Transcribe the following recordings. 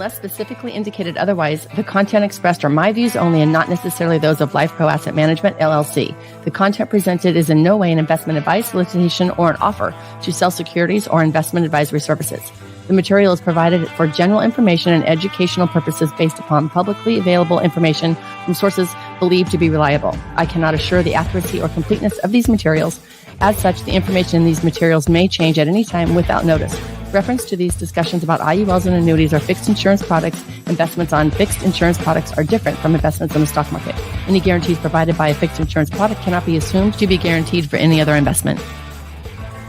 Unless specifically indicated otherwise, the content expressed are my views only and not necessarily those of Life Pro Asset Management, LLC. The content presented is in no way an investment advice, solicitation, or an offer to sell securities or investment advisory services. The material is provided for general information and educational purposes based upon publicly available information from sources believed to be reliable. I cannot assure the accuracy or completeness of these materials. As such, the information in these materials may change at any time without notice. Reference to these discussions about IULs and annuities or fixed insurance products. Investments on fixed insurance products are different from investments in the stock market. Any guarantees provided by a fixed insurance product cannot be assumed to be guaranteed for any other investment.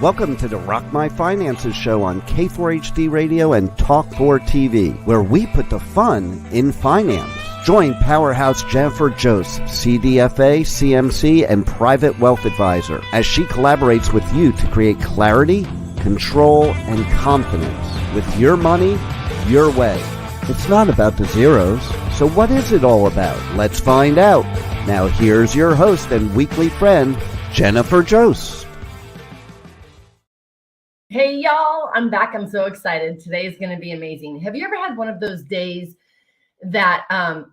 Welcome to the Rock My Finances show on K4HD Radio and Talk4 TV, where we put the fun in finance. Join Powerhouse Jennifer Jose, CDFA, CMC, and Private Wealth Advisor, as she collaborates with you to create clarity, control, and confidence with your money, your way. It's not about the zeros, so what is it all about? Let's find out. Now here's your host and weekly friend, Jennifer Jose. Hey y'all, I'm back. I'm so excited. Today is going to be amazing. Have you ever had one of those days that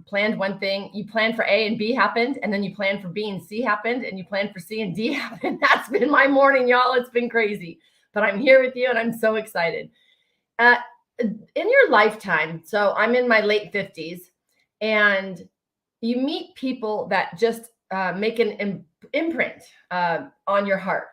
planned one thing, you planned for A and B happened, and then you planned for B and C happened, and you planned for C and D happened? That's been my morning, y'all. It's been crazy. But I'm here with you, and I'm so excited. In your lifetime, so I'm in my late 50s, and you meet people that just make an imprint on your heart,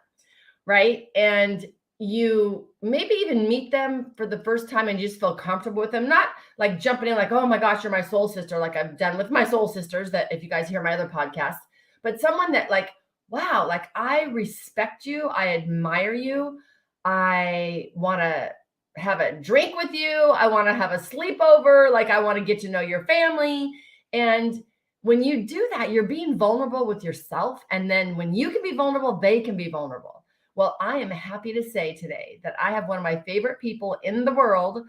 right? And you maybe even meet them for the first time and you just feel comfortable with them, not like jumping in like, oh my gosh, you're my soul sister, like I've done with my soul sisters, that if you guys hear my other podcasts, but someone that like, wow, like I respect you, I admire you, I want to have a drink with you, I want to have a sleepover, like I want to get to know your family. And when you do that, you're being vulnerable with yourself. And then when you can be vulnerable, they can be vulnerable. Well, I am happy to say today that I have one of my favorite people in the world.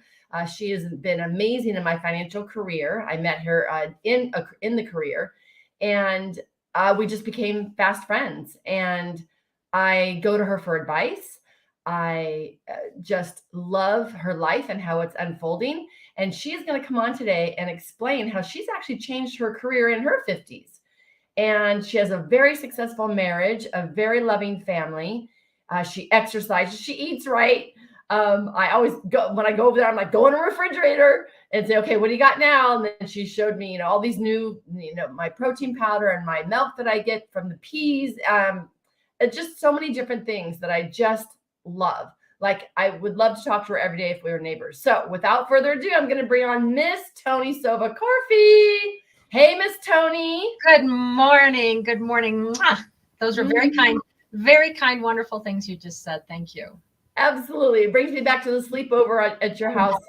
She has been amazing in my financial career. I met her in the career, and we just became fast friends. And I go to her for advice. I just love her life and how it's unfolding. And she's going to come on today and explain how she's actually changed her career in her 50s. And she has a very successful marriage, a very loving family. She exercises, she eats right. I always go, when I go over there, I'm like, go in a refrigerator and say, okay, what do you got now? And then she showed me, all these new, my protein powder and my milk that I get from the peas. It's just so many different things that I just love. Like I would love to talk to her every day if we were neighbors. So without further ado, I'm going to bring on Miss Toni Sova-Corfee. Hey, Miss Toni. Good morning. Good morning. Those are very kind, wonderful things you just said. Thank you. Absolutely. It brings me back to the sleepover at your house.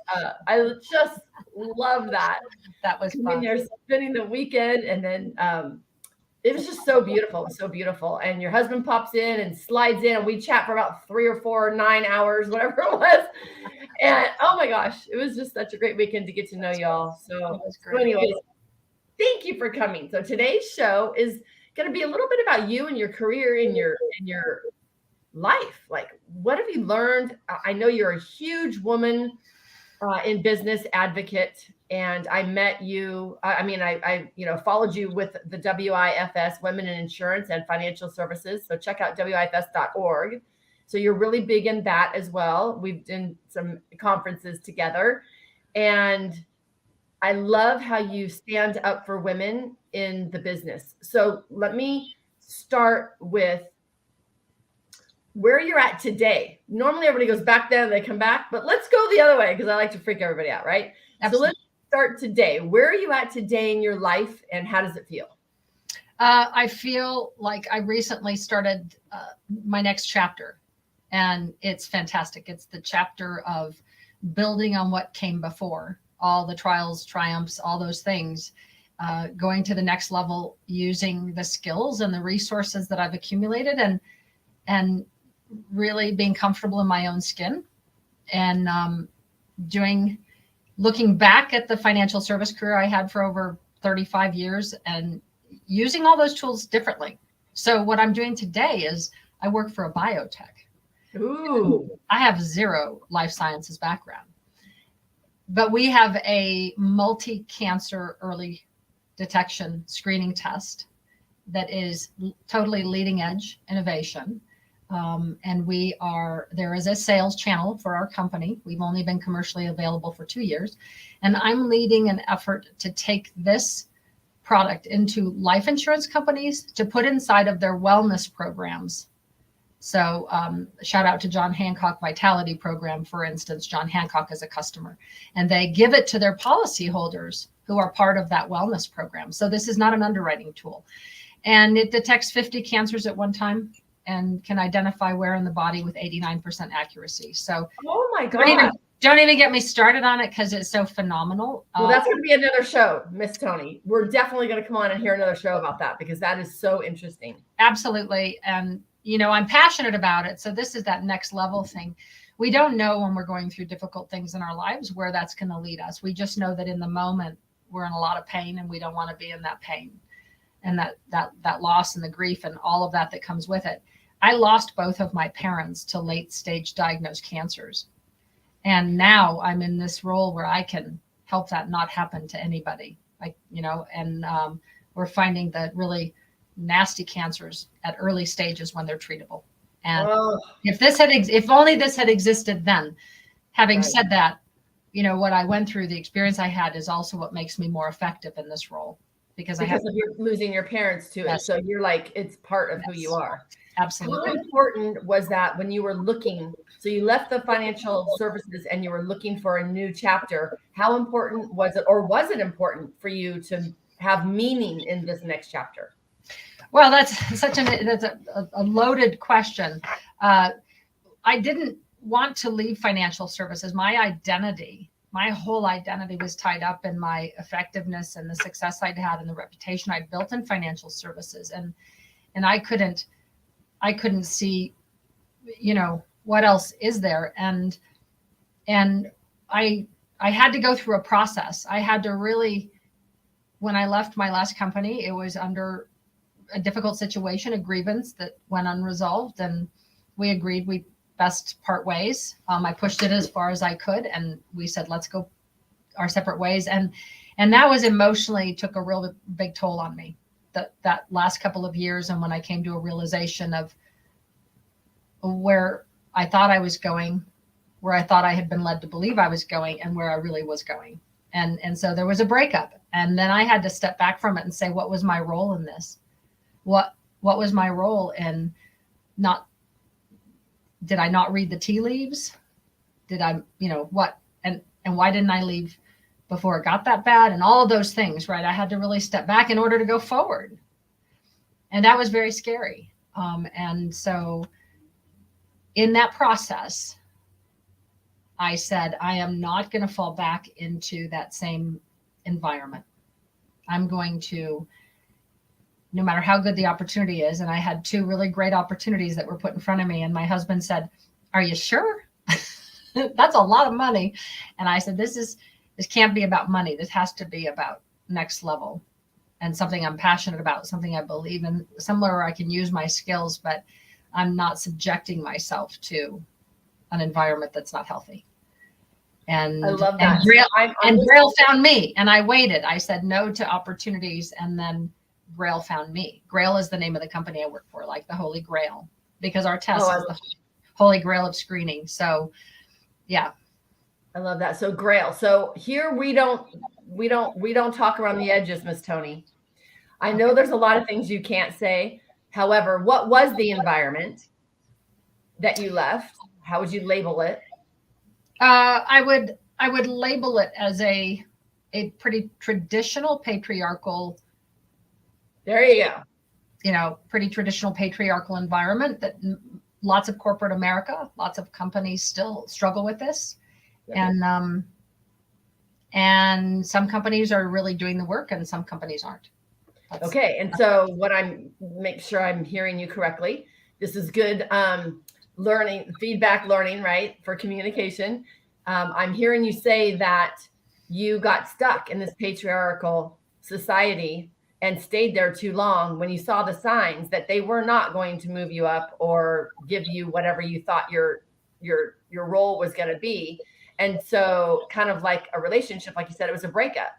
I just love that. That was fun. You're spending the weekend, and then it was just so beautiful. So beautiful. And your husband pops in and slides in, and we chat for about 3 or 4 or 9 hours, whatever it was. And oh my gosh, it was just such a great weekend to get to know y'all. So anyways, thank you for coming. So today's show is going to be a little bit about you and your career in your life. Like, what have you learned? I know you're a huge woman in business advocate, and I met you. I followed you with the WIFS, Women in Insurance and Financial Services. So check out WIFS.org. So you're really big in that as well. We've done some conferences together, and I love how you stand up for women in the business. So let me start with where you're at today. Normally everybody goes back then, they come back, but let's go the other way because I like to freak everybody out, right? Absolutely. So let's start today. Where are you at today in your life, and how does it feel? I feel like I recently started my next chapter, and it's fantastic. It's the chapter of building on what came before. All the trials, triumphs, all those things, going to the next level, using the skills and the resources that I've accumulated, and really being comfortable in my own skin, and looking back at the financial service career I had for over 35 years and using all those tools differently. So what I'm doing today is I work for a biotech. Ooh. I have zero life sciences background. But we have a multi-cancer early detection screening test that is totally leading edge innovation. And there is a sales channel for our company. We've only been commercially available for 2 years. And I'm leading an effort to take this product into life insurance companies to put inside of their wellness programs. So shout out to John Hancock Vitality Program, for instance. John Hancock is a customer, and they give it to their policyholders who are part of that wellness program. So this is not an underwriting tool. And it detects 50 cancers at one time and can identify where in the body with 89% accuracy. So oh my God. Don't even get me started on it because it's so phenomenal. Well, that's going to be another show, Miss Toni. We're definitely going to come on and hear another show about that because that is so interesting. Absolutely. And, I'm passionate about it. So this is that next level thing. We don't know when we're going through difficult things in our lives where that's going to lead us. We just know that in the moment we're in a lot of pain and we don't want to be in that pain and that loss and the grief and all of that comes with it. I lost both of my parents to late stage diagnosed cancers. And now I'm in this role where I can help that not happen to anybody. We're finding that really nasty cancers at early stages when they're treatable. And if only this had existed then. Having said that, what I went through, the experience I had is also what makes me more effective in this role because of you're losing your parents to it. So you're like, it's part of who you are. Absolutely. How important was that when you were looking? So you left the financial services and you were looking for a new chapter. How important was it, or was it important for you to have meaning in this next chapter? Well, that's a loaded question. I didn't want to leave financial services. My whole identity was tied up in my effectiveness and the success I'd had and the reputation I'd built in financial services. And I couldn't see, what else is there? And I had to go through a process. I had to really, when I left my last company, it was under a difficult situation, a grievance that went unresolved, and we agreed we best part ways. I pushed it as far as I could, and we said, let's go our separate ways. And that was emotionally took a real big toll on me. That last couple of years, and when I came to a realization of where I thought I was going, where I thought I had been led to believe I was going, and where I really was going. And so there was a breakup. And then I had to step back from it and say, what was my role in this? What was my role in did I not read the tea leaves? Did I, what, and why didn't I leave before it got that bad? And all of those things, right? I had to really step back in order to go forward. And that was very scary. And so in that process, I said, I am not going to fall back into that same environment. I'm going to, no matter how good the opportunity is. And I had 2 really great opportunities that were put in front of me. And my husband said, are you sure? That's a lot of money. And I said, this can't be about money. This has to be about next level and something I'm passionate about, something I believe in, somewhere where I can use my skills, but I'm not subjecting myself to an environment that's not healthy. And I love that. And Grail found me, and I waited. I said no to opportunities, and then Grail found me. Grail is the name of the company I work for, like the Holy Grail, because our test is the Holy Grail of screening. So, yeah. I love that. So Grail. So here we don't talk around the edges, Miss Toni. I know there's a lot of things you can't say. However, what was the environment that you left? How would you label it? I would label it as a pretty traditional patriarchal. There you go. Pretty traditional patriarchal environment that lots of corporate America, lots of companies still struggle with this. Yeah. And some companies are really doing the work and some companies aren't. Okay. And so make sure I'm hearing you correctly. This is good feedback learning, right? For communication. I'm hearing you say that you got stuck in this patriarchal society and stayed there too long when you saw the signs that they were not going to move you up or give you whatever you thought your role was going to be. And so kind of like a relationship, like you said, it was a breakup.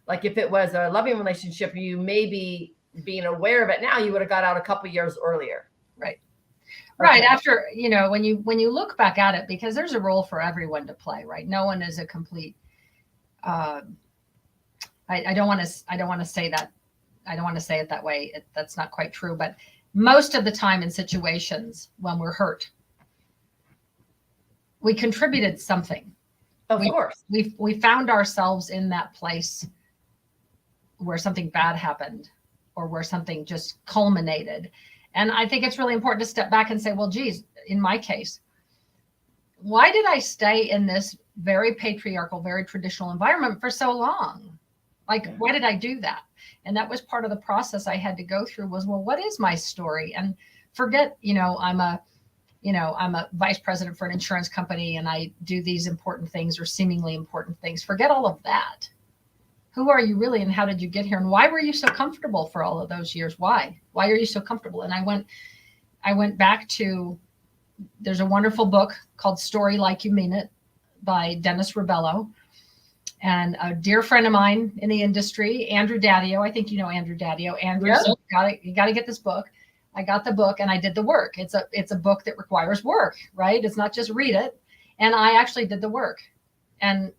Like if it was a loving relationship, you maybe being aware of it now, you would have got out a couple years earlier. Right. Right. After, when you look back at it, because there's a role for everyone to play, right? No one is a complete, I don't want to say that. I don't want to say it that way. That's not quite true. But most of the time in situations when we're hurt, we contributed something. Of course. We found ourselves in that place where something bad happened or where something just culminated. And I think it's really important to step back and say, well, geez, in my case, why did I stay in this very patriarchal, very traditional environment for so long? Like, why did I do that? And that was part of the process I had to go through was, well, what is my story? And forget, I'm a vice president for an insurance company and I do these important things or seemingly important things. Forget all of that. Who are you really? And how did you get here? And why were you so comfortable for all of those years? Why are you so comfortable? And I went back to, there's a wonderful book called Story Like You Mean It by Dennis Rebello. And a dear friend of mine in the industry, Andrew Daddio. I think you know Andrew Daddio. Andrew, yeah. You got to get this book. I got the book and I did the work. It's a book that requires work, right? It's not just read it. And I actually did the work. And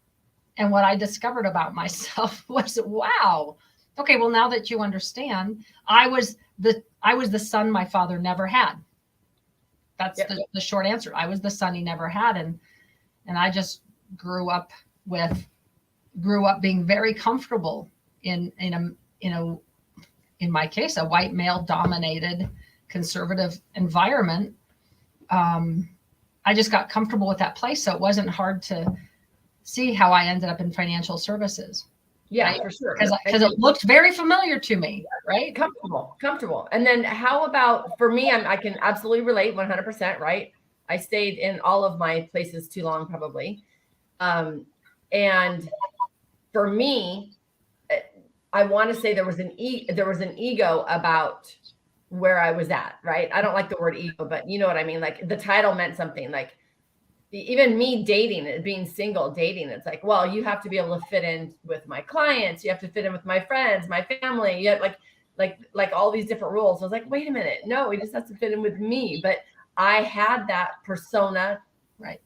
what I discovered about myself was, wow. Okay, well, now that you understand, I was the son my father never had. That's the short answer. I was the son he never had. And I just grew up being very comfortable in my case, a white male dominated conservative environment. I just got comfortable with that place. So it wasn't hard to see how I ended up in financial services. Yeah, right? For sure. Because it looked very familiar to me, right? Comfortable. And then how about for me, I can absolutely relate 100%, right? I stayed in all of my places too long, probably. And for me, I want to say there was an ego about where I was at, right? I don't like the word ego, but you know what I mean? Like the title meant something. Like even me dating, being single, dating, it's like, well, you have to be able to fit in with my clients. You have to fit in with my friends, my family. You have like all these different rules. I was like, wait a minute. No, it just has to fit in with me. But I had that persona right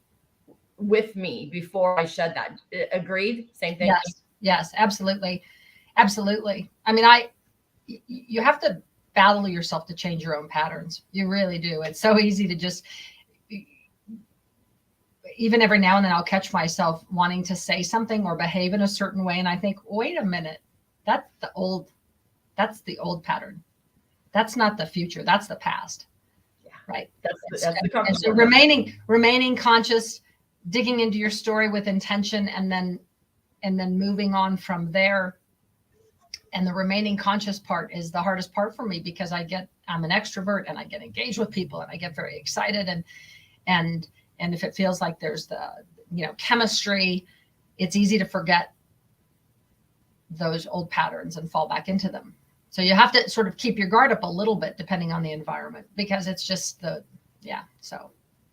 with me before I shed that. Agreed? Same thing? Yes, absolutely. Absolutely. I mean, you have to battle yourself to change your own patterns. You really do. It's so easy to just, even every now and then I'll catch myself wanting to say something or behave in a certain way. And I think, wait a minute, that's the old pattern. That's not the future. That's the past. Yeah. Right. That's the and so remaining conscious, digging into your story with intention, and then moving on from there. And the remaining conscious part is the hardest part for me because I'm an extrovert and I get engaged with people and I get very excited and if it feels like there's the chemistry, it's easy to forget those old patterns and fall back into them. So you have to sort of keep your guard up a little bit depending on the environment because it's just so.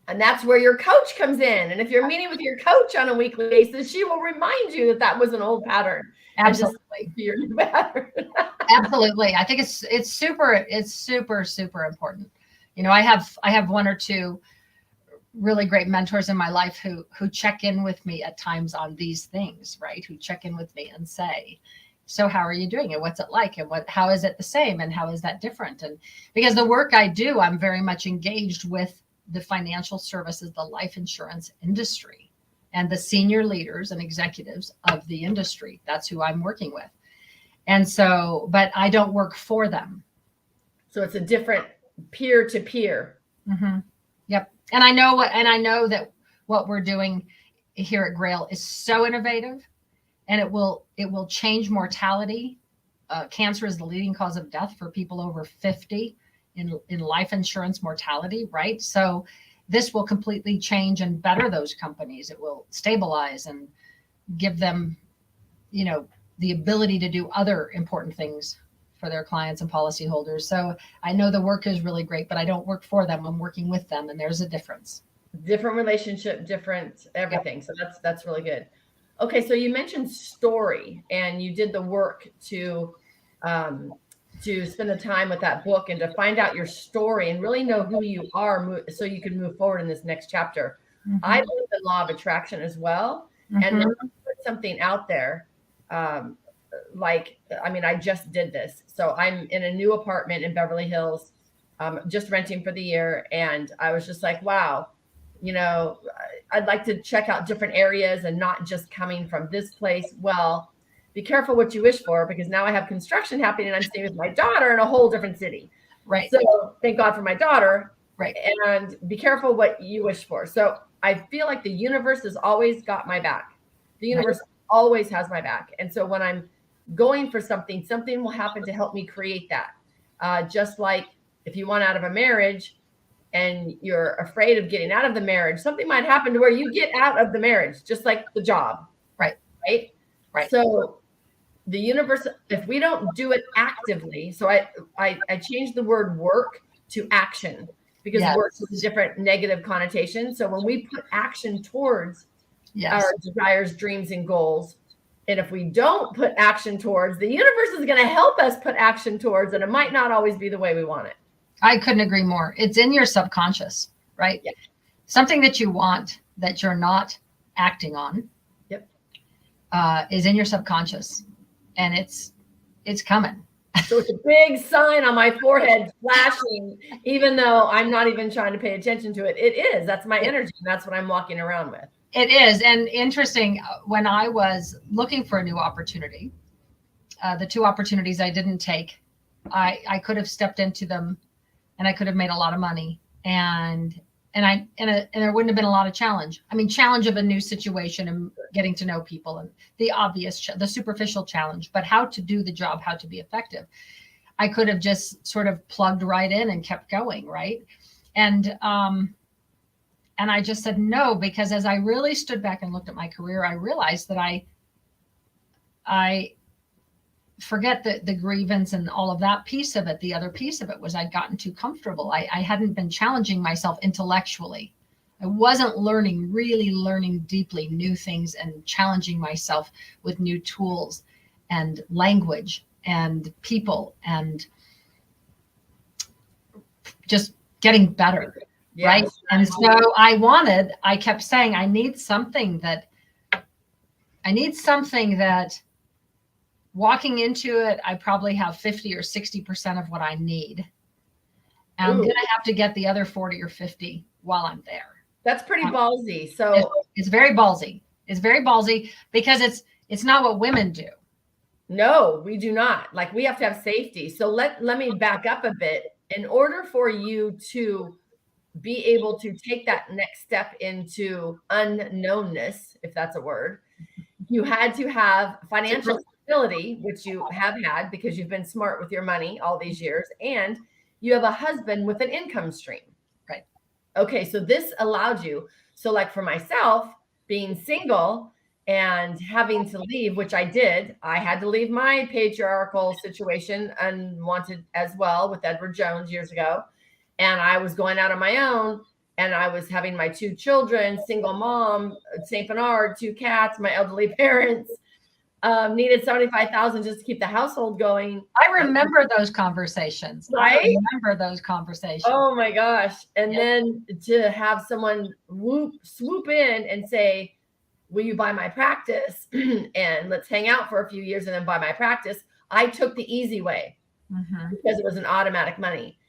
And that's where your coach comes in. And if you're meeting with your coach on a weekly basis, she will remind you that was an old pattern. Absolutely. Your new pattern. Absolutely. I think it's super important. I have one or two really great mentors in my life who check in with me at times on these things, right? Who check in with me and say, so how are you doing? And what's it like? And how is it the same? And how is that different? And because the work I do, I'm very much engaged with the financial services, the life insurance industry, and the senior leaders and executives of the industry. That's who I'm working with. And so, but I don't work for them. So it's a different peer to peer. Mm-hmm. Yep. And I know that what we're doing here at Grail is so innovative, and it will change mortality. Cancer is the leading cause of death for people over 50 in life insurance mortality, right? So this will completely change and better those companies. It will stabilize and give them, the ability to do other important things for their clients and policyholders. So I know the work is really great, but I don't work for them. I'm working with them, and there's a difference. Different relationship, different everything. So that's really good. Okay, so you mentioned story, and you did the work to spend the time with that book and to find out your story and really know who you are, so you can move forward in this next chapter. I believe in law of attraction as well, and then put something out there. I just did this. So I'm in a new apartment in Beverly Hills, just renting for the year, and I was just like, wow. I'd like to check out different areas and not just coming from this place. Well, be careful what you wish for, because now I have construction happening and I'm staying with my daughter in a whole different city. Right. So thank God for my daughter. Right. And be careful what you wish for. So I feel like the universe has always got my back. The universe always has my back. And so when I'm going for something will happen to help me create that. Just like if you want out of a marriage, and you're afraid of getting out of the marriage, something might happen to where you get out of the marriage, just like the job. Right. So the universe, if we don't do it actively, so I changed the word work to action, because work has a different negative connotation. So when we put action towards our desires, dreams, and goals, and if we don't put action towards, the universe is going to help us put action towards, and it might not always be the way we want it. I couldn't agree more. It's in your subconscious, right? Yeah. Something that you want that you're not acting on is in your subconscious, and it's coming. So it's a big sign on my forehead flashing, even though I'm not even trying to pay attention to it. It is. That's my energy. And that's what I'm walking around with. It is. And interesting, when I was looking for a new opportunity, the two opportunities I didn't take, I could have stepped into them, and I could have made a lot of money, and there wouldn't have been a lot of challenge. I mean, challenge of a new situation and getting to know people, and the obvious, the superficial challenge, but how to do the job, how to be effective. I could have just sort of plugged right in and kept going, right? And I just said no, because as I really stood back and looked at my career, I realized that I forget the grievance and all of that piece of it. The other piece of it was I'd gotten too comfortable. I hadn't been challenging myself intellectually. I wasn't really learning deeply new things and challenging myself with new tools and language and people and just getting better. Yes. Right. And so I kept saying, I need something that walking into it, I probably have 50 or 60% of what I need. And I'm going to have to get the other 40 or 50 while I'm there. That's pretty ballsy. So it's very ballsy. It's very ballsy because it's not what women do. No, we do not. Like, we have to have safety. So let me back up a bit. In order for you to be able to take that next step into unknownness, if that's a word, you had to have financial stability, which you have had because you've been smart with your money all these years, and you have a husband with an income stream. Right. Okay. So this allowed you. So like for myself, being single and having to leave, which I did, I had to leave my patriarchal situation unwanted as well with Edward Jones years ago. And I was going out on my own, and I was having my 2 children, single mom, St. Bernard, 2 cats, my elderly parents, needed $75,000 just to keep the household going. I remember those conversations. Right? I remember those conversations. Oh my gosh. And then to have someone swoop in and say, will you buy my practice? And let's hang out for a few years and then buy my practice. I took the easy way because it was an automatic money.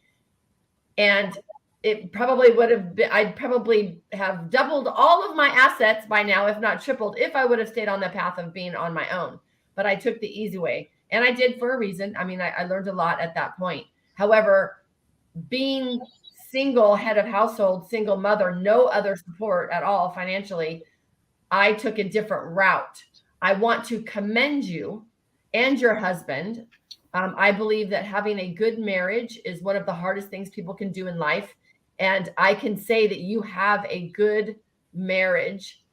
And it probably would have been, I'd probably have doubled all of my assets by now, if not tripled, if I would have stayed on the path of being on my own. But I took the easy way, and I did for a reason. I mean, I learned a lot at that point. However, being single head of household, single mother, no other support at all financially, I took a different route. I want to commend you and your husband. I believe that having a good marriage is one of the hardest things people can do in life. And I can say that you have a good marriage.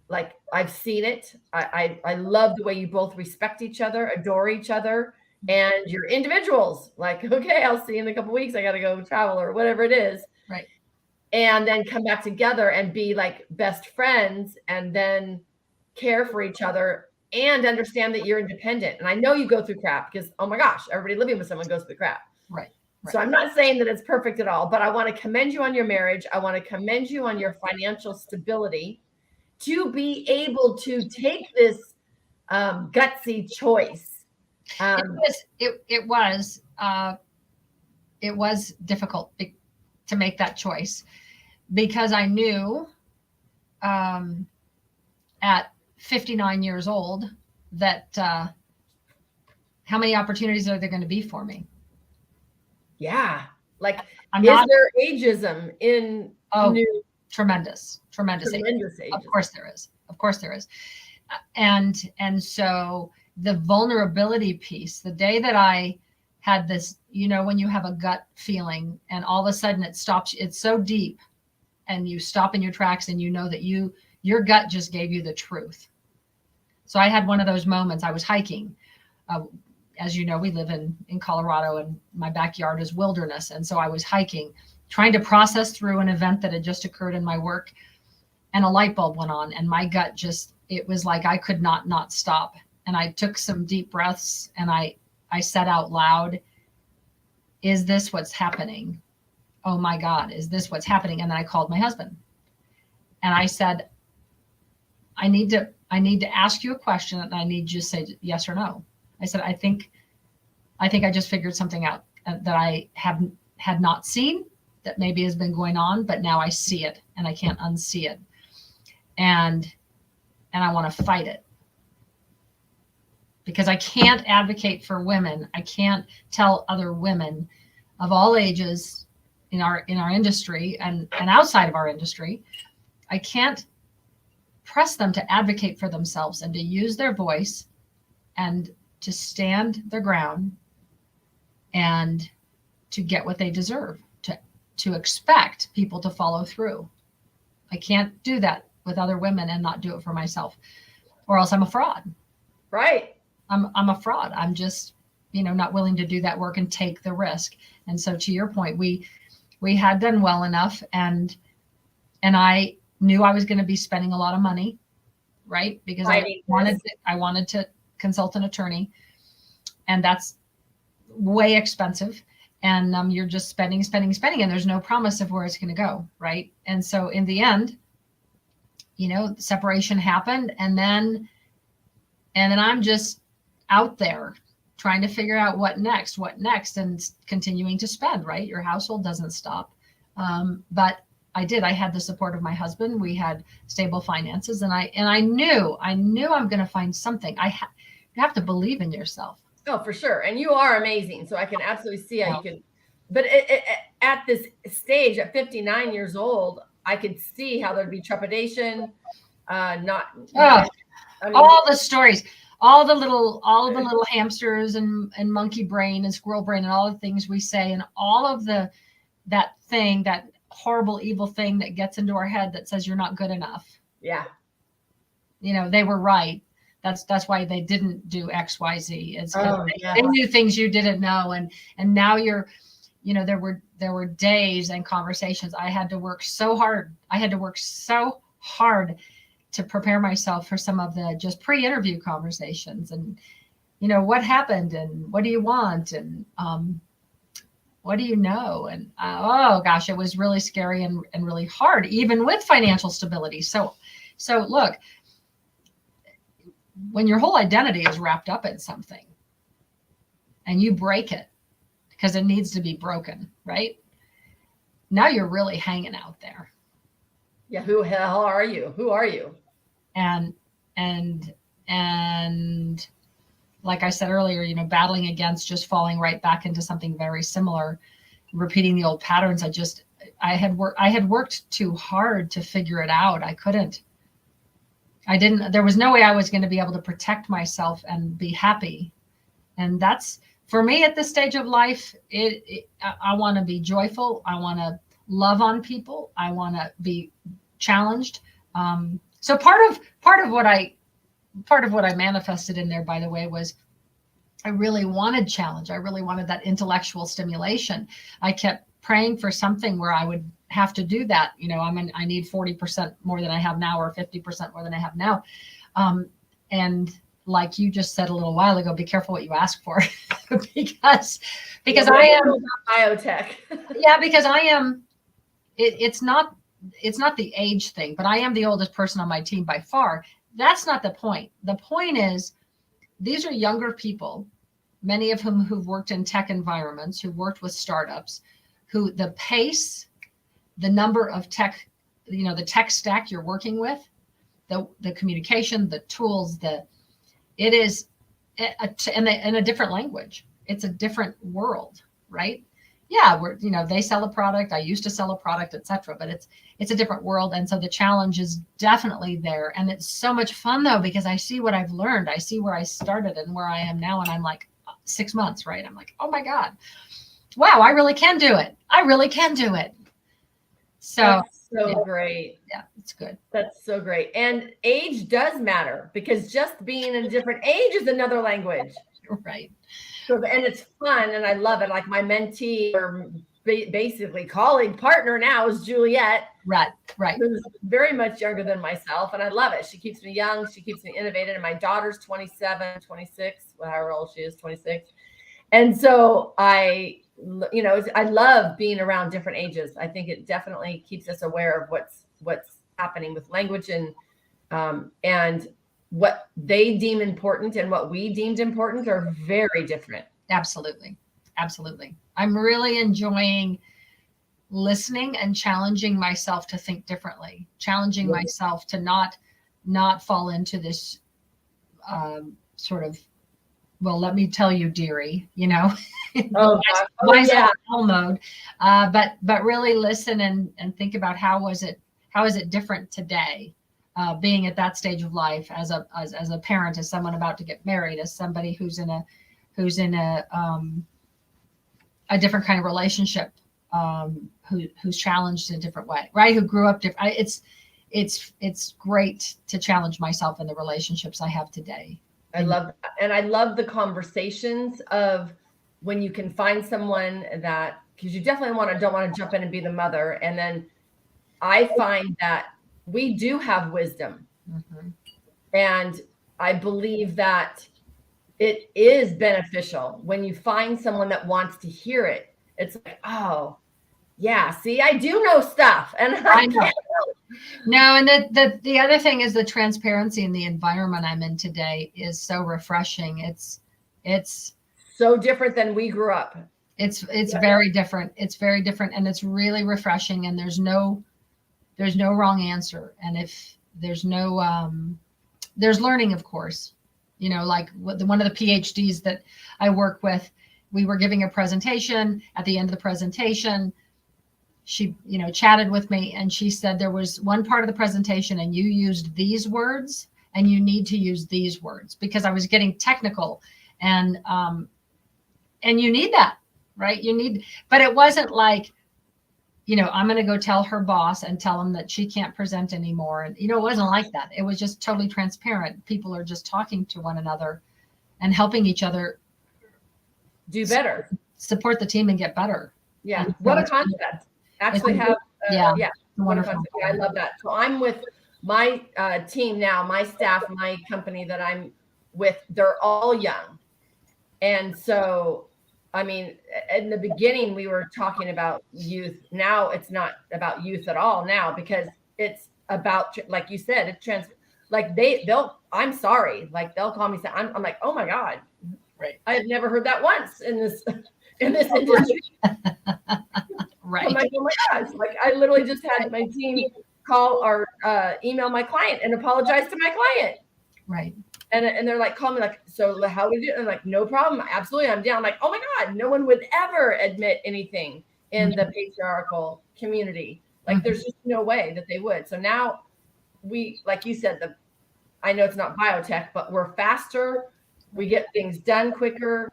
Like, I've seen it. I love the way you both respect each other, adore each other, and you're individuals. Like, okay, I'll see you in a couple of weeks. I got to go travel or whatever it is. Right. and then come back together and be like best friends and then care for each other and understand that you're independent. And I know you go through crap because, oh my gosh, everybody living with someone goes through crap. Right. So I'm not saying that it's perfect at all, but I want to commend you on your marriage. I want to commend you on your financial stability to be able to take this gutsy choice. It was difficult to make that choice because I knew at 59 years old that how many opportunities are there going to be for me? Yeah. Like, there ageism in new? Tremendous ageism. Of course there is. And so the vulnerability piece, the day that I had this, when you have a gut feeling and all of a sudden it stops, it's so deep and you stop in your tracks and you know that your gut just gave you the truth. So I had one of those moments. I was hiking. As you know, we live in Colorado and my backyard is wilderness. And so I was hiking, trying to process through an event that had just occurred in my work, and a light bulb went on and my gut it was like I could not stop. And I took some deep breaths and I said out loud, is this what's happening? Oh my God, is this what's happening? And then I called my husband and I said, I need to ask you a question and I need you to say yes or no. I said, I think I just figured something out that I had not seen, that maybe has been going on, but now I see it and I can't unsee it. And I want to fight it because I can't advocate for women. I can't tell other women of all ages in our industry and outside of our industry. I can't press them to advocate for themselves and to use their voice and to stand their ground and to get what they deserve, to expect people to follow through. I can't do that with other women and not do it for myself, or else I'm a fraud. Right. I'm a fraud. I'm just, not willing to do that work and take the risk. And so to your point, we had done well enough and I knew I was going to be spending a lot of money, right? Because I wanted to consult an attorney, and that's way expensive. And you're just spending, and there's no promise of where it's going to go, right? And so in the end, separation happened, and then I'm just out there trying to figure out what next, and continuing to spend, right? Your household doesn't stop. But I had the support of my husband. We had stable finances, and I knew I'm going to find something. You have to believe in yourself. Oh, for sure. And you are amazing. So I can absolutely see how you can, but at this stage, at 59 years old, I could see how there'd be trepidation, all the stories, all the little hamsters and monkey brain and squirrel brain and all the things we say and all of that horrible, evil thing that gets into our head that says you're not good enough. Yeah. They were right. That's why they didn't do X, Y, Z. They knew things you didn't know. And now there were days and conversations. I had to work so hard. To prepare myself for some of the just pre-interview conversations and, what happened and what do you want? And, what do you know? And, oh gosh, it was really scary and really hard, even with financial stability. So look, when your whole identity is wrapped up in something and you break it because it needs to be broken, right? Now you're really hanging out there. Yeah. Who the hell are you? Who are you? And like I said earlier, battling against just falling right back into something very similar, repeating the old patterns. I had worked too hard to figure it out. There was no way I was going to be able to protect myself and be happy. And that's, for me at this stage of life, I want to be joyful. I want to love on people. I want to be challenged. So part of what I manifested in there, by the way, was I really wanted challenge. I really wanted that intellectual stimulation. I kept praying for something where I would have to do that. I need 40% more than I have now, or 50% more than I have now. And like you just said a little while ago, be careful what you ask for, because I am biotech. Yeah, because I am, it's not the age thing, but I am the oldest person on my team by far. That's not the point. The point is, these are younger people, many of whom who've worked in tech environments, who worked with startups, who the pace, the number of tech, the tech stack you're working with, the communication, the tools, it is in a different language. It's a different world, right? Yeah, they sell a product. I used to sell a product, etc. But it's a different world, and so the challenge is definitely there. And it's so much fun though, because I see what I've learned. I see where I started and where I am now, and I'm like 6 months, right? I'm like, oh my God, wow, I really can do it. I really can do it. So that's so great. Yeah, it's good. That's so great. And age does matter, because just being in a different age is another language. Right. So, and it's fun, and I love it. Like my mentee, or basically colleague partner now, is Juliet. Right. Who's very much younger than myself, and I love it. She keeps me young. She keeps me innovative. And my daughter's 27, 26, however old she is, 26. And so I love being around different ages. I think it definitely keeps us aware of what's happening with language, and what they deem important and what we deemed important are very different. Absolutely. I'm really enjoying listening and challenging myself to think differently, challenging myself to not fall into this sort of, well, let me tell you, dearie, mode, but really listen and think about how is it different today, being at that stage of life, as a parent, as someone about to get married, as somebody who's in a different kind of relationship, who's challenged in a different way, right? Who grew up different. It's great to challenge myself in the relationships I have today. I love that. And I love the conversations of when you can find someone that, because you definitely don't want to jump in and be the mother. And then I find that we do have wisdom. Mm-hmm. And I believe that it is beneficial when you find someone that wants to hear it. It's like, oh yeah, see, I do know stuff. And I know. No, and the other thing is the transparency in the environment I'm in today is so refreshing. It's so different than we grew up. It's very different. It's very different, and it's really refreshing. And there's no wrong answer. And if there's there's learning, of course. Like one of the PhDs that I work with, we were giving a presentation. At the end of the presentation, she, chatted with me, and she said there was one part of the presentation and you used these words and you need to use these words, because I was getting technical, and you need that, right? But it wasn't like, I'm going to go tell her boss and tell him that she can't present anymore. And, it wasn't like that. It was just totally transparent. People are just talking to one another and helping each other do better, support the team and get better. Yeah. What a concept. Actually have, wonderful. I love that. So I'm with my team now, my staff, my company that I'm with, they're all young. And so, I mean, in the beginning, we were talking about youth. Now it's not about youth at all now, because it's about, like you said, I'm sorry. Like they'll call me, I'm like, oh my God. Right. I have never heard that once in this industry. Right. I'm like, oh my gosh. Like I literally just had my team call or email my client and apologize to my client. Right. And they're like, call me like, so how would you? And I'm like, no problem. Absolutely. I'm down. I'm like, oh my God, no one would ever admit anything in the patriarchal community. Like there's just no way that they would. So now we, like you said, I know it's not biotech, but we're faster. We get things done quicker,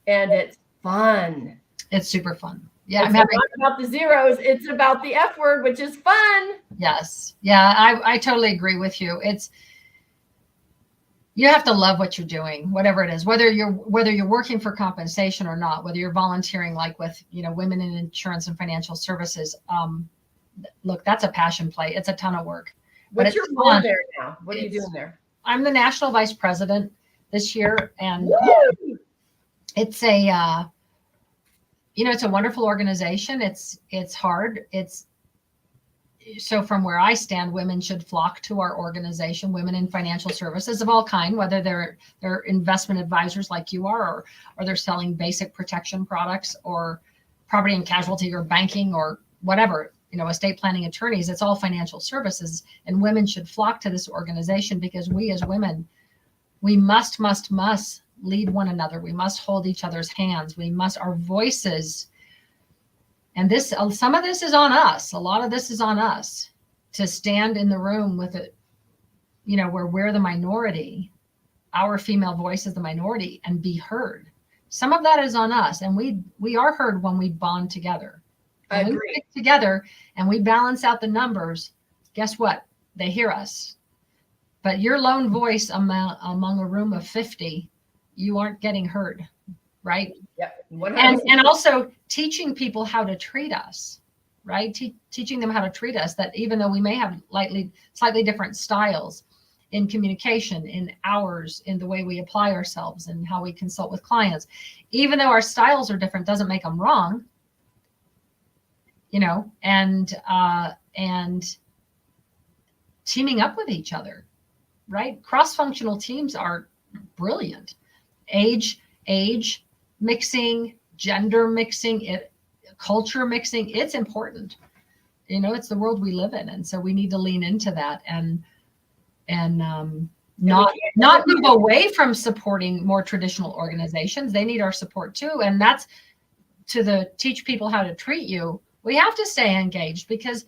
and it's fun. It's super fun. Yeah. It's not about the zeros. It's about the F word, which is fun. Yes. Yeah. I totally agree with you. You have to love what you're doing, whatever it is, whether you're working for compensation or not, whether you're volunteering, like with, women in insurance and financial services. look, that's a passion play. It's a ton of work. What's your role there now? What are you doing there? I'm the national vice president this year, and it's a it's a wonderful organization. It's hard. So from where I stand, women should flock to our organization, women in financial services of all kind, whether they're investment advisors like you are, or they're selling basic protection products, or property and casualty, or banking, or whatever, estate planning attorneys. It's all financial services, and women should flock to this organization because we as women, we must lead one another. We must hold each other's hands. Our voices. And some of this is on us. A lot of this is on us to stand in the room with it, where we're the minority, our female voice is the minority, and be heard. Some of that is on us, and we are heard when we bond together. I agree. When we stick together and we balance out the numbers, guess what? They hear us. But your lone voice among a room of 50, you aren't getting heard. Right. Yep. And also teaching people how to treat us, right? Teaching them how to treat us, that even though we may have slightly different styles in communication, in hours, in the way we apply ourselves and how we consult with clients, even though our styles are different, doesn't make them wrong, and teaming up with each other, right? Cross-functional teams are brilliant. Age, mixing, gender mixing, culture mixing, it's important. It's the world we live in. And so we need to lean into that and not move away from supporting more traditional organizations. They need our support too. And that's teach people how to treat you. We have to stay engaged, because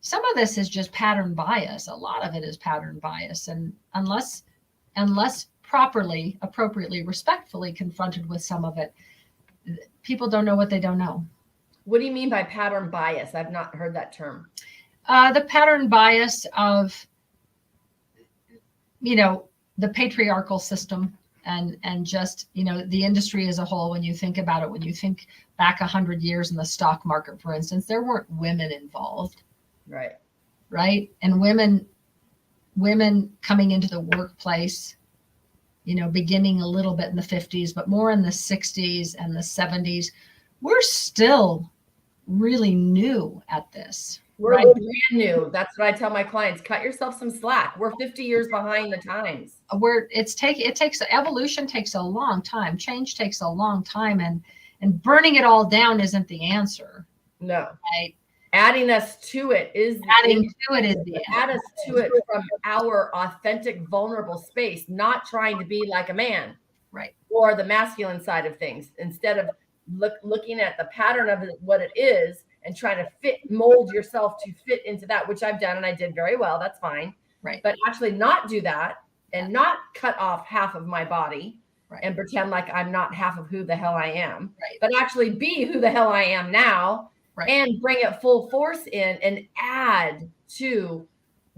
some of this is just pattern bias. A lot of it is pattern bias. And unless properly, appropriately, respectfully confronted with some of it, people don't know what they don't know. What do you mean by pattern bias? I've not heard that term. The pattern bias of, the patriarchal system and just, the industry as a whole. When you think about it, when you think back 100 years in the stock market, for instance, there weren't women involved. Right. And women coming into the workplace, beginning a little bit in the 50s, but more in the 60s and the 70s, we're still really new at this. We're brand new. That's what I tell my clients. Cut yourself some slack. We're 50 years behind the times. Evolution takes a long time. Change takes a long time, and burning it all down isn't the answer. No. Right? Adding us to it is the answer. Add us to it from our authentic, vulnerable space, not trying to be like a man, right? Or the masculine side of things, instead of looking at the pattern of what it is and trying to mold yourself to fit into that, which I've done and I did very well. That's fine, right? But actually not do that and not cut off half of my body, right, and pretend like I'm not half of who the hell I am, right, but actually be who the hell I am now. Right. And bring it full force in and add to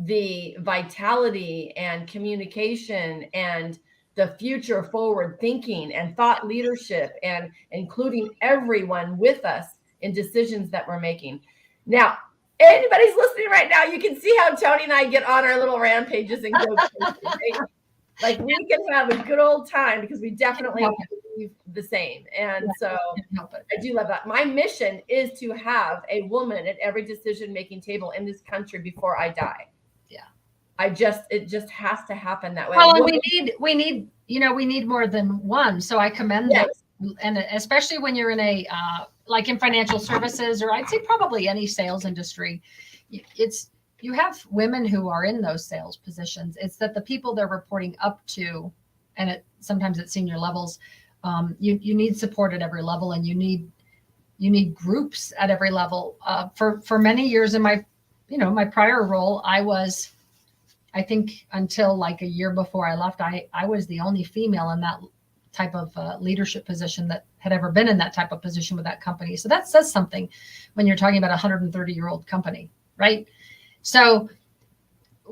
the vitality and communication and the future forward thinking and thought leadership, and including everyone with us in decisions that we're making. Now, anybody's listening right now, you can see how Toni and I get on our little rampages and go crazy, right? Like, we can have a good old time because we definitely believe the same. And so I do love that. My mission is to have a woman at every decision-making table in this country before I die. Yeah. It just has to happen that way. Well, and we need more than one. So I commend that. And especially when you're in like in financial services, or I'd say probably any sales industry, you have women who are in those sales positions. It's that the people they're reporting up to, and sometimes at senior levels, you need support at every level, and you need groups at every level. For many years in my prior role, I think until like a year before I left, I was the only female in that type of leadership position that had ever been in that type of position with that company. So that says something when you're talking about a 130-year-old company, right? So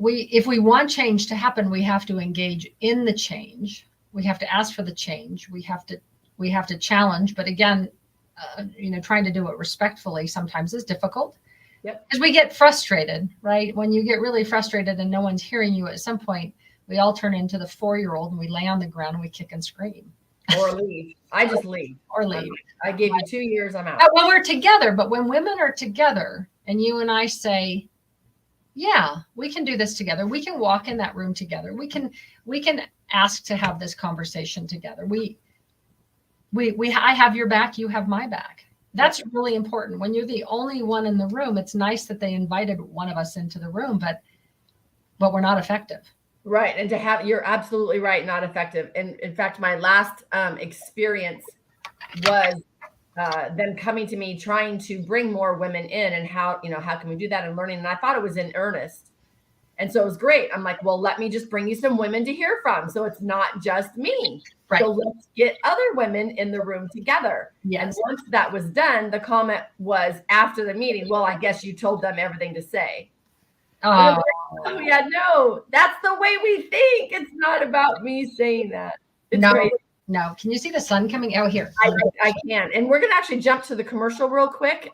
if we want change to happen, we have to engage in the change. We have to ask for the change. We have to challenge. But again, trying to do it respectfully sometimes is difficult. Yep. Because we get frustrated, right? When you get really frustrated and no one's hearing you, at some point, we all turn into the 4-year-old and we lay on the ground and we kick and scream. Or leave. I just leave. Or leave. I gave you 2 years, I'm out. When we're together, but when women are together and you and I say, yeah, we can do this together. We can walk in that room together. We can ask to have this conversation together. I have your back, you have my back. That's really important. When you're the only one in the room, it's nice that they invited one of us into the room, but we're not effective. Right. And to have, you're absolutely right, not effective. And in fact, my last experience was them coming to me trying to bring more women in, and how can we do that, and learning. And I thought it was in earnest. And so it was great. I'm like, well, let me just bring you some women to hear from. So it's not just me. Right. So let's get other women in the room together. Yes. And once that was done, the comment was after the meeting, well, I guess you told them everything to say. Oh yeah, no, that's the way we think. It's not about me saying that. It's great. No. Can you see the sun coming out here? I can. And we're going to actually jump to the commercial real quick.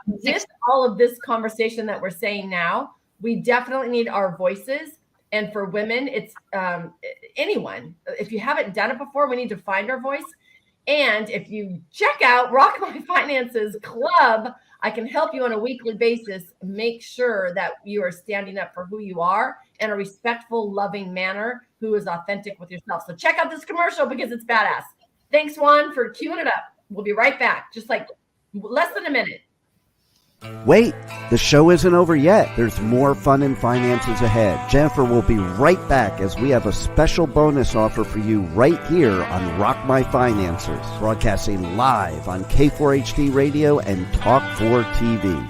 With all of this conversation that we're saying now, we definitely need our voices. And for women, it's anyone. If you haven't done it before, we need to find our voice. And if you check out Rock My Finances Club, I can help you on a weekly basis. Make sure that you are standing up for who you are in a respectful, loving manner, who is authentic with yourself. So check out this commercial because it's badass. Thanks, Juan, for queuing it up. We'll be right back. Just like less than a minute. Wait, the show isn't over yet. There's more fun and finances ahead. Jennifer will be right back as we have a special bonus offer for you right here on Rock My Finances, broadcasting live on K4HD Radio and Talk 4 TV.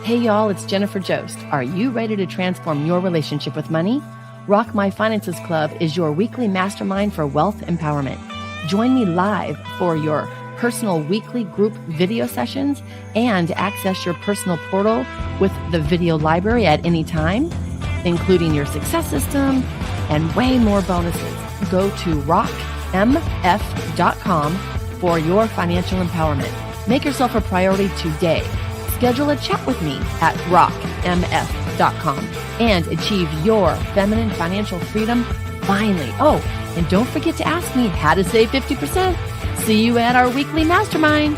Hey y'all, it's Jennifer Jost. Are you ready to transform your relationship with money? Rock My Finances Club is your weekly mastermind for wealth empowerment. Join me live for your personal weekly group video sessions and access your personal portal with the video library at any time, including your success system and way more bonuses. Go to rockmf.com for your financial empowerment. Make yourself a priority today. Schedule a chat with me at rockmf.com and achieve your feminine financial freedom finally. Oh, and don't forget to ask me how to save 50%. See you at our weekly mastermind.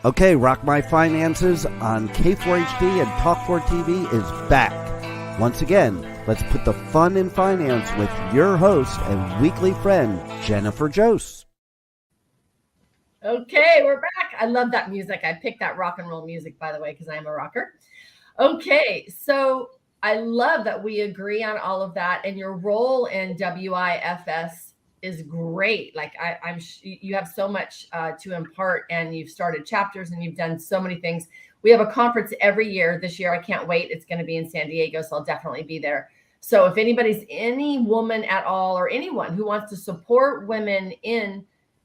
Okay, Rock My Finances on K4HD and Talk 4 TV is back. Once again, let's put the fun in finance with your host and weekly friend, Jennifer Jost. Okay, we're back. I love that music. I picked that rock and roll music, by the way, because I'm a rocker. Okay, so I love that we agree on all of that, and your role in WIFS is great. Like you have so much to impart, and you've started chapters and you've done so many things. We have a conference every year. This year, I can't wait. It's going to be in San Diego, so I'll definitely be there. So if any woman at all, or anyone who wants to support women in,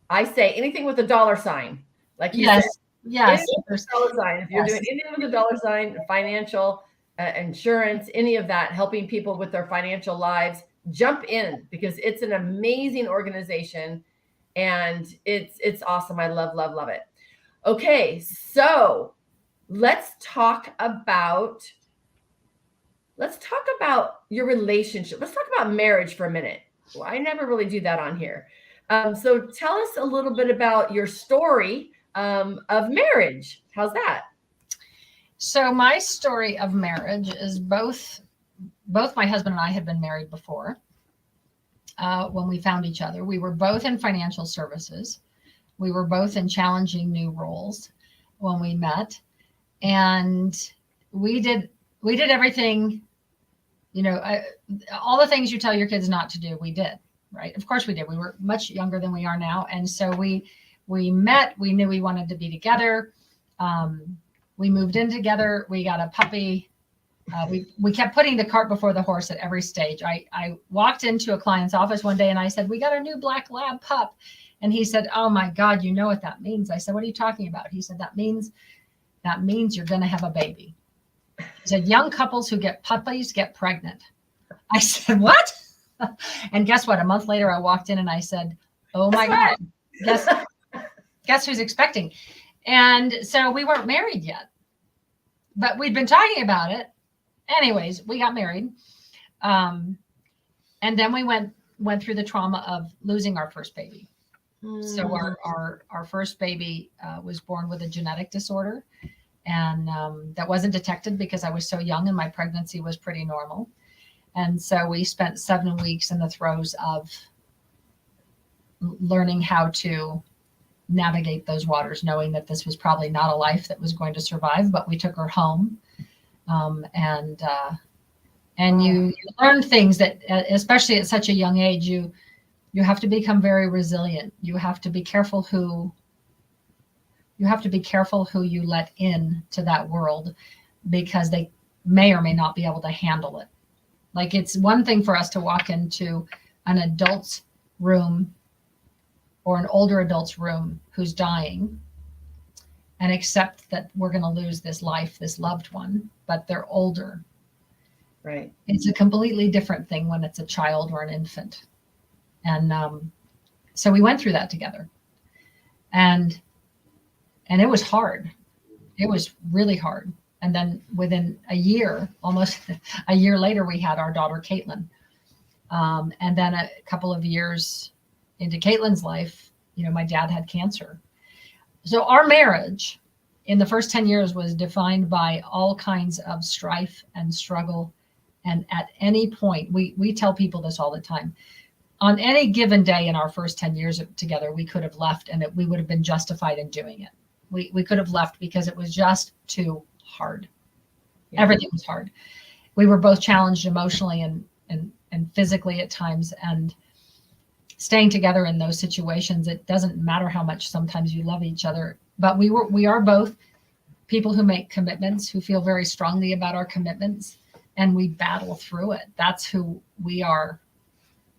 I say anything with a dollar sign, like you said, yes, dollar sign. If you're doing anything with a dollar sign, financial, insurance, any of that, helping people with their financial lives, jump in, because it's an amazing organization and it's awesome. I love it. Okay, so let's talk about your relationship. Let's talk about marriage for a minute. Well, I never really do that on here. So tell us a little bit about your story of marriage. How's that? So my story of marriage is both my husband and I had been married before when we found each other. We were both in financial services. We were both in challenging new roles when we met. And we did everything, all the things you tell your kids not to do, we did, right? Of course we did. We were much younger than we are now. And so we met, we knew we wanted to be together. We moved in together. We got a puppy. We kept putting the cart before the horse at every stage. I walked into a client's office one day and I said, "We got a new black lab pup." And he said, "Oh my God, you know what that means?" I said, "What are you talking about?" He said, that means you're going to have a baby." He said, "Young couples who get puppies get pregnant." I said, "What?" And guess what? A month later, I walked in and I said, "Oh my God, guess who's expecting?" And so we weren't married yet, but we'd been talking about it. Anyways, we got married. And then we went through the trauma of losing our first baby. So our first baby was born with a genetic disorder, and that wasn't detected because I was so young and my pregnancy was pretty normal. And so we spent 7 weeks in the throes of learning how to navigate those waters, knowing that this was probably not a life that was going to survive, but we took her home. And you learn things that, especially at such a young age, you have to become very resilient. You have to be careful who you let in to that world, because they may or may not be able to handle it. Like, it's one thing for us to walk into an adult's room or an older adult's room who's dying and accept that we're going to lose this life, this loved one, but they're older. Right. It's a completely different thing when it's a child or an infant. And so we went through that together. And it was hard. It was really hard. And then within a year, almost a year later, we had our daughter, Caitlin. And then a couple of years into Caitlin's life, my dad had cancer. So our marriage in the first 10 years was defined by all kinds of strife and struggle. And at any point, we tell people this all the time, on any given day in our first 10 years together, we could have left, and we would have been justified in doing it. We could have left because it was just too hard. Yeah. Everything was hard. We were both challenged emotionally and physically at times, and staying together in those situations, it doesn't matter how much sometimes you love each other, but we are both people who make commitments, who feel very strongly about our commitments, and we battle through it. That's who we are,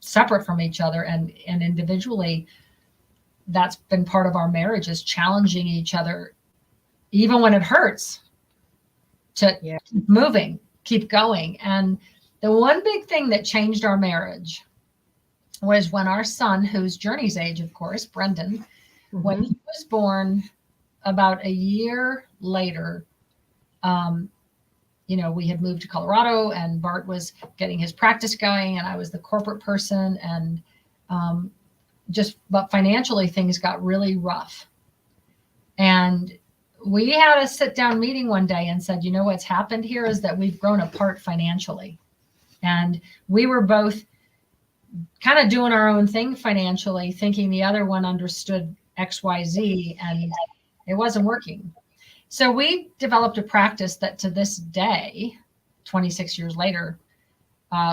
separate from each other and individually. That's been part of our marriage, is challenging each other, even when it hurts, to keep moving, keep going. And the one big thing that changed our marriage was when our son, who's Journey's age, of course, Brendan, when he was born about a year later, we had moved to Colorado, and Bart was getting his practice going, and I was the corporate person, and but financially things got really rough. And we had a sit down meeting one day and said, what's happened here is that we've grown apart financially. And we were both kind of doing our own thing financially, thinking the other one understood XYZ, and it wasn't working. So we developed a practice that to this day, 26 years later,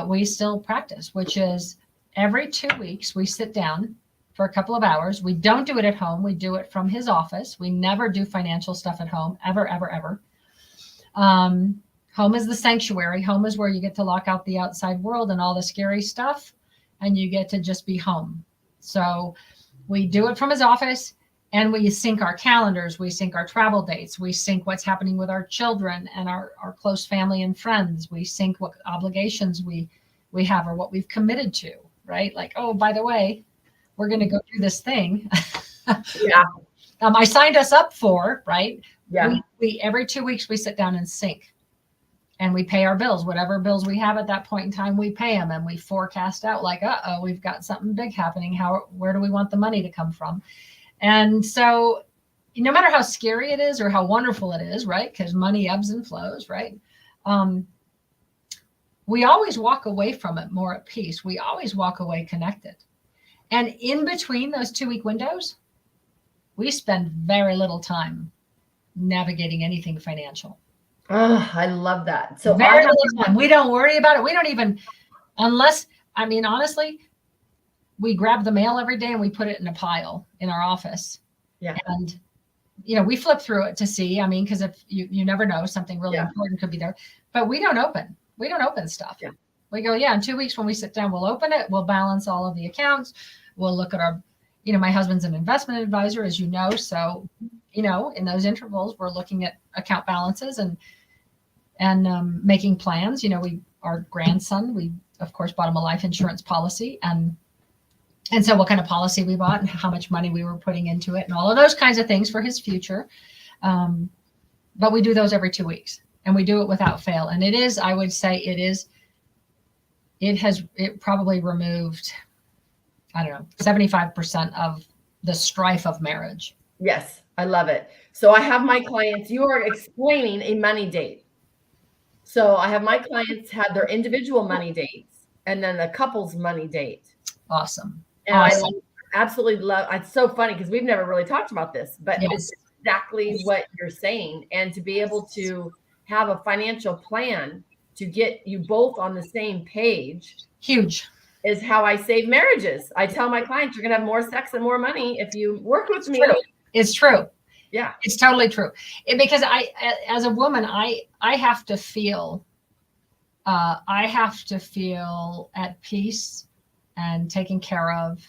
we still practice, which is every 2 weeks, we sit down for a couple of hours. We don't do it at home. We do it from his office. We never do financial stuff at home, ever, ever, ever. Home is the sanctuary. Home is where you get to lock out the outside world and all the scary stuff, and you get to just be home. So we do it from his office, and we sync our calendars. We sync our travel dates. We sync what's happening with our children and our close family and friends. We sync what obligations we have or what we've committed to, right? Like, oh, by the way, we're going to go do this thing. Yeah. I signed us up for, right? Yeah. We every 2 weeks, we sit down and sync, and we pay our bills, whatever bills we have at that point in time, we pay them, and we forecast out like, we've got something big happening. Where do we want the money to come from? And so no matter how scary it is or how wonderful it is, right? Because money ebbs and flows, right? We always walk away from it more at peace. We always walk away connected. And in between those 2 week windows, we spend very little time navigating anything financial. Oh, I love that. So very little time. We don't worry about it. We don't even, honestly, we grab the mail every day and we put it in a pile in our office. Yeah. And, we flip through it to see, because if you never know, something really important could be there, but we don't open stuff. Yeah. We go, in 2 weeks when we sit down, we'll open it. We'll balance all of the accounts. We'll look at our, my husband's an investment advisor, as you know. So, in those intervals, we're looking at account balances and making plans. Our grandson, we of course bought him a life insurance policy, and And so what kind of policy we bought and how much money we were putting into it and all of those kinds of things for his future. But we do those every 2 weeks and we do it without fail. And it is, I would say it probably removed, I don't know, 75% of the strife of marriage. Yes, I love it. So I have my clients, you are explaining a money date. So I have my clients have their individual money dates and then the couple's money date. Awesome. And I absolutely love, it's so funny because we've never really talked about this, but it's exactly what you're saying. And to be able to have a financial plan to get you both on the same page. Huge. Is how I save marriages. I tell my clients, you're going to have more sex and more money if you work with me. It's true. Yeah. It's totally true. Because as a woman, I have to feel at peace and taken care of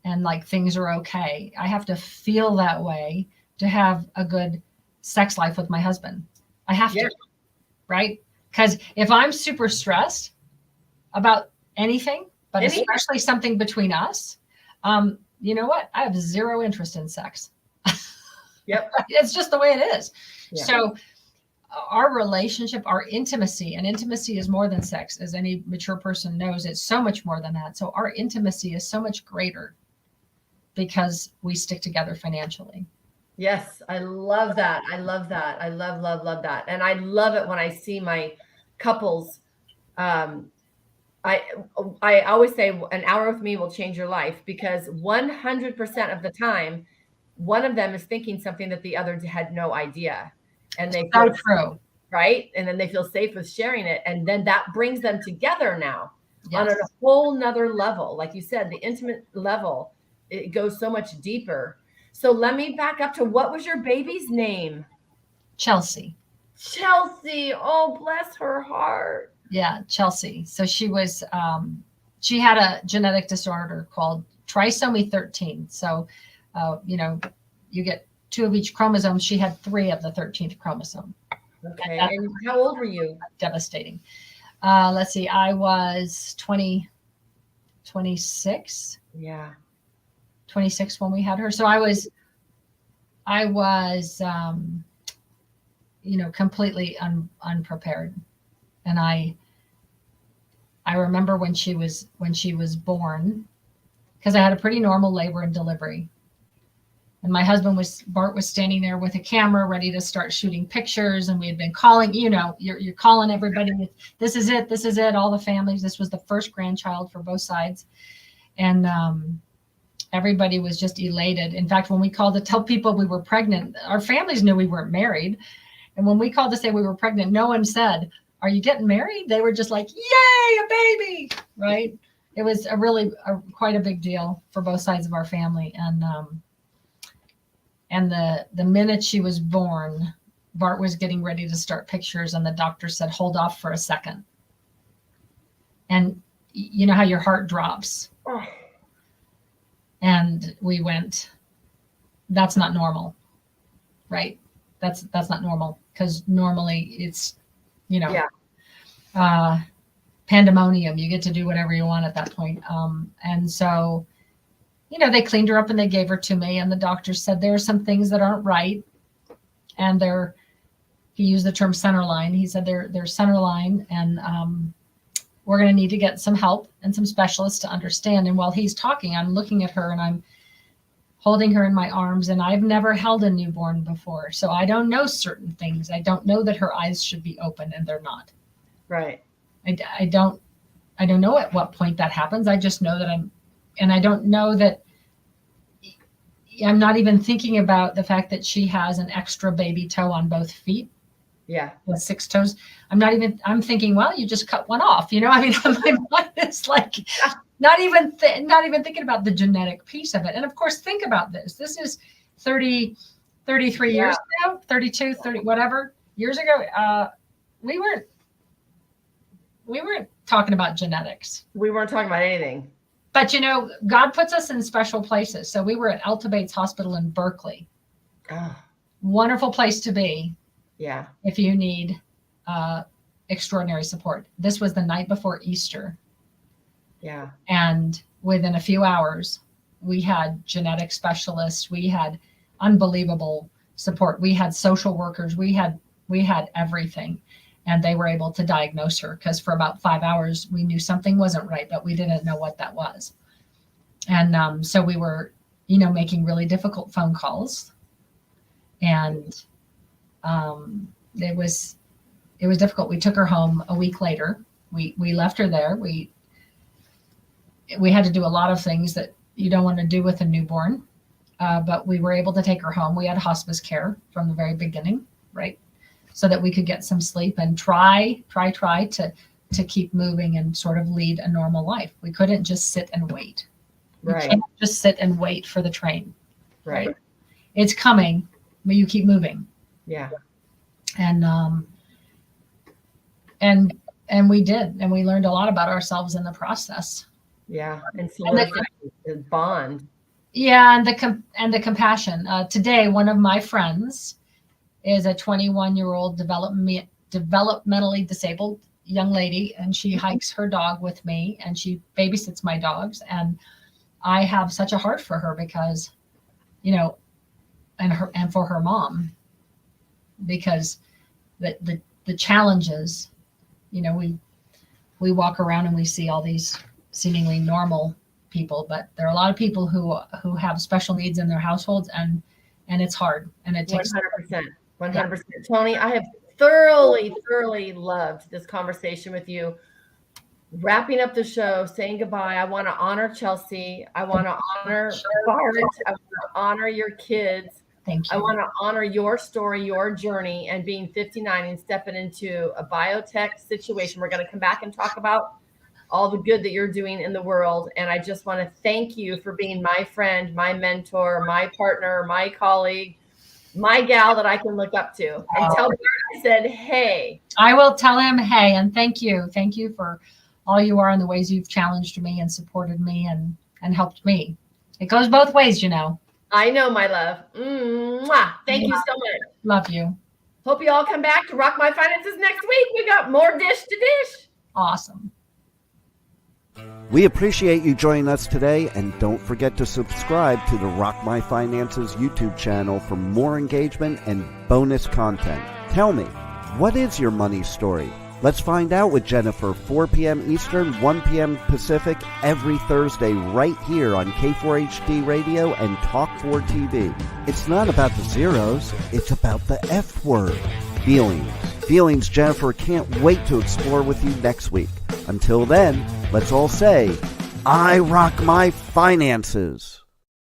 and like things are okay. I have to feel that way to have a good sex life with my husband. I have to, right? Because if I'm super stressed about anything, but especially something between us, you know what? I have zero interest in sex. Yep. It's just the way it is. Yeah. So our relationship, our intimacy, and intimacy is more than sex, as any mature person knows, it's so much more than that. So our intimacy is so much greater because we stick together financially. Yes, I love that. I love that. I love that. And I love it when I see my couples. I always say an hour with me will change your life because 100% of the time, one of them is thinking something that the other had no idea. And they feel true. Right. And then they feel safe with sharing it. And then that brings them together now on a whole nother level. Like you said, the intimate level, it goes so much deeper. So let me back up to what was your baby's name? Chelsea. Oh, bless her heart. Yeah, Chelsea. So she was, she had a genetic disorder called trisomy 13. So, you get 2 of each chromosome. She had 3 of the 13th chromosome. Okay. And how old were you? Devastating. Let's see. I was 26. Yeah. 26 when we had her. So I was, completely unprepared. And I remember when she was born, because I had a pretty normal labor and delivery. And my husband Bart was standing there with a camera ready to start shooting pictures. And we had been calling, you're calling everybody. This is it. All the families. This was the first grandchild for both sides. And everybody was just elated. In fact, when we called to tell people we were pregnant, our families knew we weren't married. And when we called to say we were pregnant, no one said, "Are you getting married?" They were just like, "Yay, a baby!" Right? It was quite a big deal for both sides of our family. And the minute she was born, Bart was getting ready to start pictures, and the doctor said, "Hold off for a second." And you know how your heart drops. Oh. And we went, "That's not normal, right? That's not normal." Because normally it's, pandemonium. You get to do whatever you want at that point. And so, they cleaned her up and they gave her to me. And the doctor said, there are some things that aren't right. And he used the term centerline. He said, they're centerline. And we're going to need to get some help and some specialists to understand. And while he's talking, I'm looking at her and I'm holding her in my arms, and I've never held a newborn before. So I don't know certain things. I don't know that her eyes should be open, and they're not. Right. I don't know at what point that happens. I just know that I don't know that I'm not even thinking about the fact that she has an extra baby toe on both feet. Yeah. With 6 toes. I'm thinking, well, you just cut one off, my mind is like, not even thinking about the genetic piece of it. And of course, think about this. This is 33 years ago, 32, 30, whatever years ago. We weren't talking about genetics. We weren't talking about anything. But, God puts us in special places. So we were at Alta Bates Hospital in Berkeley. Oh. Wonderful place to be. Yeah. If you need extraordinary support. This was the night before Easter. Yeah. And within a few hours, we had genetic specialists, we had unbelievable support, we had social workers, we had everything. And they were able to diagnose her, because for about 5 hours, we knew something wasn't right, but we didn't know what that was. And so we were, making really difficult phone calls. And it was difficult. We took her home a week later. We left her there. We had to do a lot of things that you don't want to do with a newborn, but we were able to take her home. We had hospice care from the very beginning, right? So that we could get some sleep and try to keep moving and sort of lead a normal life. We couldn't just sit and wait. Right. You can't just sit and wait for the train. Right. It's coming, but you keep moving. Yeah. And we did, and we learned a lot about ourselves in the process. Yeah. And solidified the bond. Yeah. And the compassion. Today, one of my friends is a 21-year-old developmentally disabled young lady, and she hikes her dog with me, and she babysits my dogs. And I have such a heart for her because, and for her mom, because the challenges, we walk around and we see all these seemingly normal people, but there are a lot of people who have special needs in their households, and it's hard, and it takes 100%. 100%. Toni, I have thoroughly loved this conversation with you. Wrapping up the show, saying goodbye. I want to honor Chelsea. I want to honor Bart. I want to honor your kids. Thank you. I want to honor your story, your journey, and being 59 and stepping into a biotech situation. We're going to come back and talk about all the good that you're doing in the world. And I just want to thank you for being my friend, my mentor, my partner, my colleague, my gal that I can look up to. And tell Bart I said, hey. I will tell him, hey, and thank you. Thank you for all you are and the ways you've challenged me and supported me and helped me. It goes both ways, I know, my love. Mwah. Thank you so much. Love you. Hope you all come back to Rock My Finances next week. We got more dish to dish. Awesome. We appreciate you joining us today, and don't forget to subscribe to the Rock My Finances YouTube channel for more engagement and bonus content. Tell me, what is your money story? Let's find out with Jennifer, 4 p.m. Eastern, 1 p.m. Pacific, every Thursday right here on K4HD Radio and Talk4 TV. It's not about the zeros, it's about the F word. Feelings. Feelings Jennifer can't wait to explore with you next week. Until then, let's all say, I rock my finances.